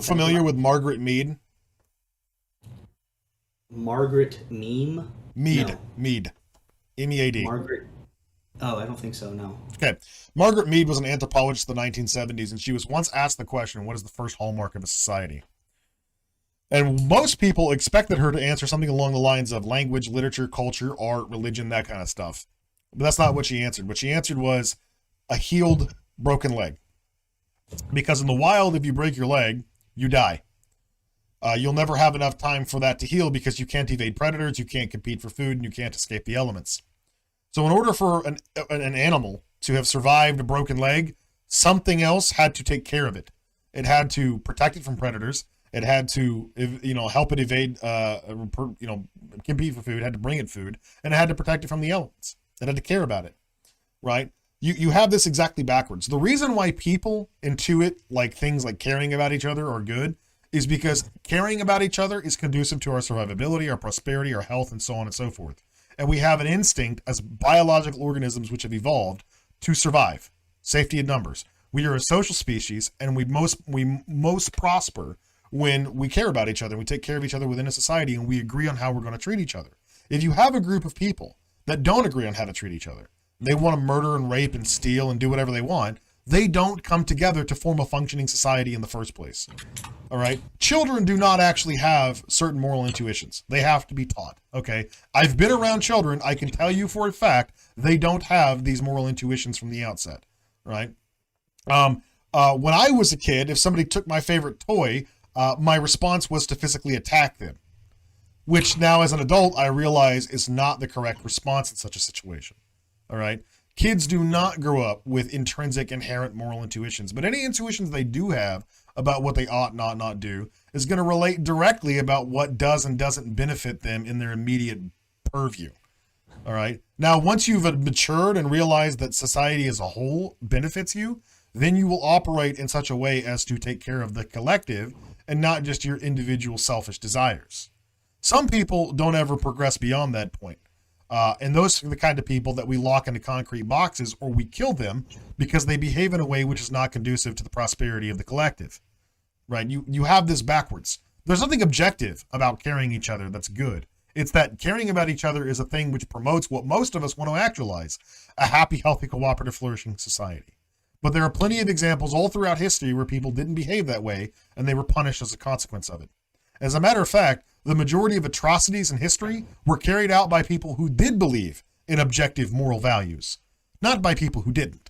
familiar with Margaret Mead? Margaret Meme? Mead. No. Mead. M-E-A-D. Margaret. Oh, I don't think so. No. Okay. Margaret Mead was an anthropologist in the 1970s, and she was once asked the question, what is the first hallmark of a society? And most people expected her to answer something along the lines of language, literature, culture, art, religion, that kind of stuff. But that's not what she answered. What she answered was a healed, broken leg. Because in the wild, if you break your leg, you die. You'll never have enough time for that to heal because you can't evade predators, you can't compete for food, and you can't escape the elements. So in order for an animal to have survived a broken leg, something else had to take care of it. It had to protect it from predators. It had to, help it evade, compete for food. It had to bring it food, and it had to protect it from the elements. It had to care about it, right? You have this exactly backwards. The reason why people intuit like things like caring about each other are good is because caring about each other is conducive to our survivability, our prosperity, our health, and so on and so forth. And we have an instinct as biological organisms which have evolved to survive. Safety in numbers. We are a social species, and we most prosper when we care about each other. We take care of each other within a society, and we agree on how we're going to treat each other. If you have a group of people that don't agree on how to treat each other, they want to murder and rape and steal and do whatever they want, they don't come together to form a functioning society in the first place. All right? Children do not actually have certain moral intuitions. They have to be taught, okay? I've been around children. I can tell you for a fact they don't have these moral intuitions from the outset, right? When I was a kid, if somebody took my favorite toy, my response was to physically attack them, which now as an adult, I realize is not the correct response in such a situation, all right? Kids do not grow up with intrinsic, inherent moral intuitions, but any intuitions they do have about what they ought not do is going to relate directly about what does and doesn't benefit them in their immediate purview. All right. Now, once you've matured and realized that society as a whole benefits you, then you will operate in such a way as to take care of the collective and not just your individual selfish desires. Some people don't ever progress beyond that point. And those are the kind of people that we lock into concrete boxes or we kill them because they behave in a way which is not conducive to the prosperity of the collective, right? You have this backwards. There's nothing objective about caring each other that's good. It's that caring about each other is a thing which promotes what most of us want to actualize, a happy, healthy, cooperative, flourishing society. But there are plenty of examples all throughout history where people didn't behave that way and they were punished as a consequence of it. As a matter of fact, the majority of atrocities in history were carried out by people who did believe in objective moral values, not by people who didn't.